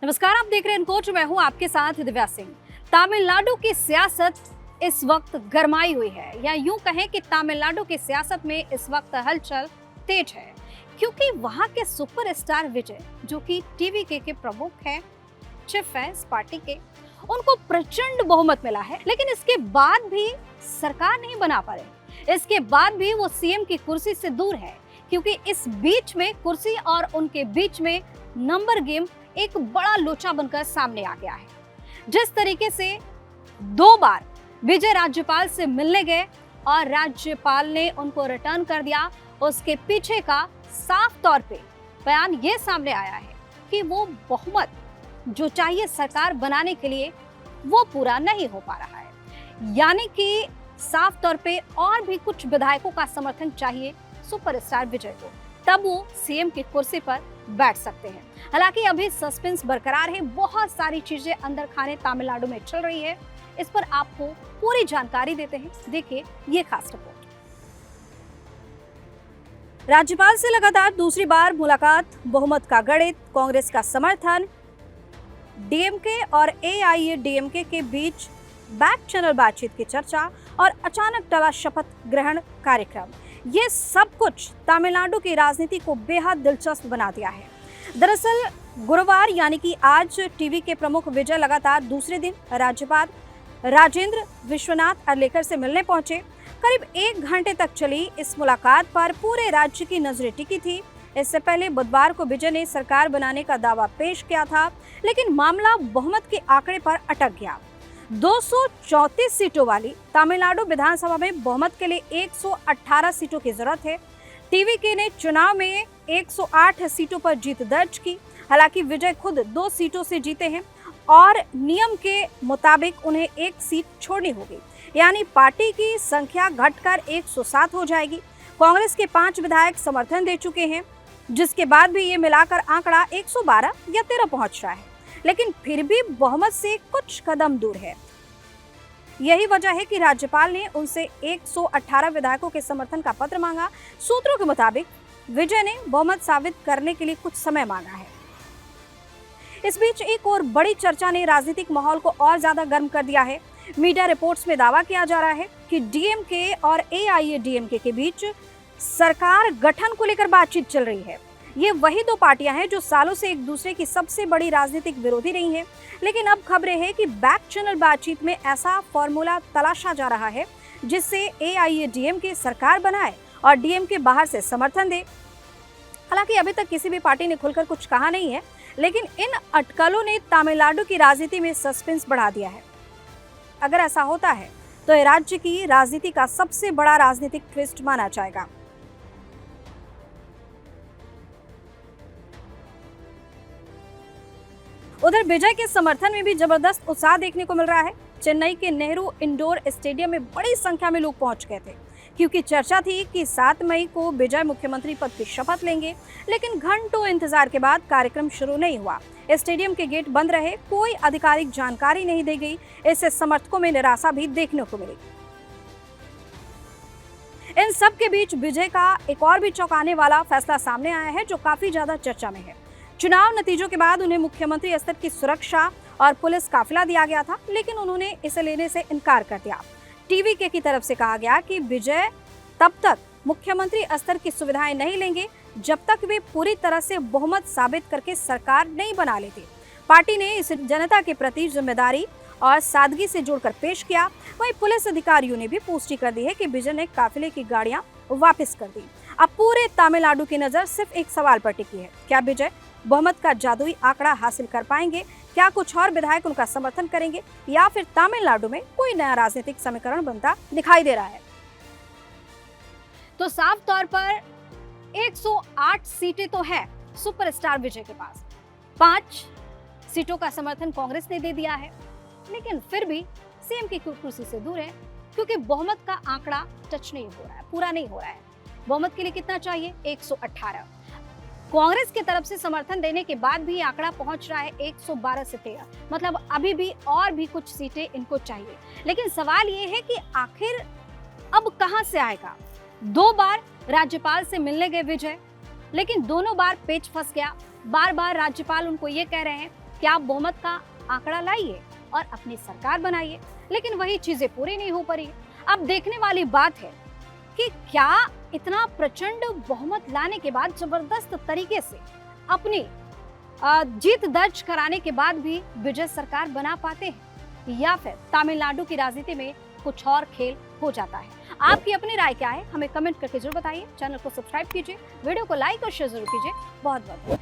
नमस्कार, आप देख रहे हैं कोच। मैं हूं आपके साथ दिव्या सिंह। तमिलनाडु की सियासत इस वक्त गरमाई हुई है, या यूं कहें कि तमिलनाडु की सियासत में इस वक्त हलचल तेज है, क्योंकि वहां के सुपरस्टार विजय, जो कि टीवी के प्रमुख हैं, चीफ है इस पार्टी के, उनको प्रचंड बहुमत मिला है। लेकिन इसके बाद भी सरकार नहीं बना पा रहे। इसके बाद भी वो सीएम की कुर्सी से दूर है, क्योंकि इस बीच में कुर्सी और उनके बीच में नंबर गेम एक बड़ा लोचा बनकर सामने आ गया है। जिस तरीके से 2 बार विजय राज्यपाल से मिलने गए और राज्यपाल ने उनको रिटर्न कर दिया, उसके पीछे का साफ तौर पे बयान ये सामने आया है कि वो बहुमत जो चाहिए सरकार बनाने के लिए वो पूरा नहीं हो पा रहा है। यानी कि साफ तौर पे और भी कुछ विधायकों का समर्थन चाहिए सुपरस्टार विजय को, तब वो सीएम की कुर्सी पर बैठ सकते हैं। हालांकि अभी सस्पेंस बरकरार है, बहुत सारी चीजें अंदर खाने तमिलनाडु में चल रही है। इस पर आपको पूरी जानकारी देते हैं, देखिए ये खास रिपोर्ट। राज्यपाल से लगातार दूसरी बार मुलाकात, बहुमत का गणित, कांग्रेस का समर्थन, डीएमके और एआईएडीएमके के बीच बैक चैनल बातचीत की चर्चा और अचानक टला शपथ ग्रहण कार्यक्रम, ये सब कुछ तमिलनाडु की राजनीति को बेहद दिलचस्प बना दिया है। दरअसल गुरुवार यानी कि आज टीवी के प्रमुख विजय लगातार दूसरे दिन राज्यपाल राजेंद्र विश्वनाथ अर्लेकर से मिलने पहुंचे। करीब 1 घंटे तक चली इस मुलाकात पर पूरे राज्य की नजरें टिकी थी। इससे पहले बुधवार को विजय ने सरकार बनाने का दावा पेश किया था, लेकिन मामला बहुमत के आंकड़े पर अटक गया। 234 सीटों वाली तमिलनाडु विधानसभा में बहुमत के लिए 118 सीटों की जरूरत है। टीवीके ने चुनाव में 108 सीटों पर जीत दर्ज की। हालांकि विजय खुद 2 सीटों से जीते हैं और नियम के मुताबिक उन्हें 1 सीट छोड़नी होगी, यानी पार्टी की संख्या घटकर 107 हो जाएगी। कांग्रेस के 5 विधायक समर्थन दे चुके हैं, जिसके बाद भी ये मिलाकर आंकड़ा 112 या 13 पहुंच रहा है, लेकिन फिर भी बहुमत से कुछ कदम दूर है। यही वजह है कि राज्यपाल ने उनसे 118 विधायकों के समर्थन का पत्र मांगा। सूत्रों के मुताबिक विजय ने बहुमत साबित करने के लिए कुछ समय मांगा है। इस बीच एक और बड़ी चर्चा ने राजनीतिक माहौल को और ज्यादा गर्म कर दिया है। मीडिया रिपोर्ट्स में दावा किया जा रहा है कि डीएमके और एआईएडीएमके के बीच सरकार गठन को लेकर बातचीत चल रही है। ये वही 2 पार्टियां हैं जो सालों से एक दूसरे की सबसे बड़ी राजनीतिक विरोधी रही हैं। लेकिन अब खबरें हैं कि बैक चैनल बातचीत में ऐसा फॉर्मूला तलाशा जा रहा है जिससे एआईएडीएमके सरकार बनाए और डीएमके बाहर से समर्थन दे। हालांकि अभी तक किसी भी पार्टी ने खुलकर कुछ कहा नहीं है, लेकिन इन अटकलों ने तमिलनाडु की राजनीति में सस्पेंस बढ़ा दिया है। अगर ऐसा होता है तो यह राज्य की राजनीति का सबसे बड़ा राजनीतिक ट्विस्ट माना जाएगा। उधर विजय के समर्थन में भी जबरदस्त उत्साह देखने को मिल रहा है। चेन्नई के नेहरू इंडोर स्टेडियम में बड़ी संख्या में लोग पहुंच गए थे, क्योंकि चर्चा थी कि 7 मई को विजय मुख्यमंत्री पद की शपथ लेंगे। लेकिन घंटों इंतजार के बाद कार्यक्रम शुरू नहीं हुआ। स्टेडियम के गेट बंद रहे, कोई आधिकारिक जानकारी नहीं दी गई। इससे समर्थकों में निराशा भी देखने को मिली। इन सब के बीच विजय का एक और भी चौंकाने वाला फैसला सामने आया है, जो काफी ज्यादा चर्चा में है। चुनाव नतीजों के बाद उन्हें मुख्यमंत्री स्तर की सुरक्षा और पुलिस काफिला दिया गया था, लेकिन उन्होंने इसे लेने से इनकार कर दिया। टीवीके की तरफ से कहा गया कि विजय तब तक मुख्यमंत्री स्तर की सुविधाएं नहीं लेंगे जब तक वे पूरी तरह से बहुमत साबित करके सरकार नहीं बना लेते। पार्टी ने इसे जनता के प्रति जिम्मेदारी और सादगी से जोड़कर पेश किया। वहीं पुलिस अधिकारियों ने भी पुष्टि कर दी है कि विजय ने काफिले की गाड़ियां वापस कर दी। अब पूरे तमिलनाडु की नजर सिर्फ एक सवाल पर टिकी है, क्या विजय बहुमत का जादुई आंकड़ा हासिल कर पाएंगे? क्या कुछ और विधायक उनका समर्थन करेंगे, या फिर तमिलनाडु में कोई नया राजनीतिक समीकरण बनता दिखाई दे रहा है? तो साफ तौर पर 108 सीटें तो है सुपरस्टार विजय के पास। 5 सीटों का समर्थन कांग्रेस ने दे दिया है, लेकिन फिर भी सीएम की कुर्सी से दूर है, क्योंकि बहुमत का आंकड़ा टच नहीं हो रहा है, पूरा नहीं हो रहा है। बहुमत के लिए कितना चाहिए? 118। कांग्रेस की तरफ से समर्थन देने के बाद भी आंकड़ा पहुंच रहा है 112 से 13, मतलब अभी भी और भी कुछ सीटें इनको चाहिए। लेकिन सवाल ये है कि आखिर अब कहां से आएगा? 2 बार राज्यपाल से मिलने गए विजय, लेकिन दोनों बार पेच फंस गया। बार बार राज्यपाल उनको ये कह रहे हैं कि आप बहुमत का आंकड़ा लाइए और अपनी सरकार बनाइए, लेकिन वही चीजें पूरी नहीं हो पा रही। अब देखने वाली बात है कि क्या इतना प्रचंड बहुमत लाने के बाद, जबरदस्त तरीके से अपनी जीत दर्ज कराने के बाद भी विजय सरकार बना पाते हैं, या फिर तमिलनाडु की राजनीति में कुछ और खेल हो जाता है। आपकी अपनी राय क्या है, हमें कमेंट करके जरूर बताइए। चैनल को सब्सक्राइब कीजिए, वीडियो को लाइक और शेयर जरूर कीजिए। बहुत बहुत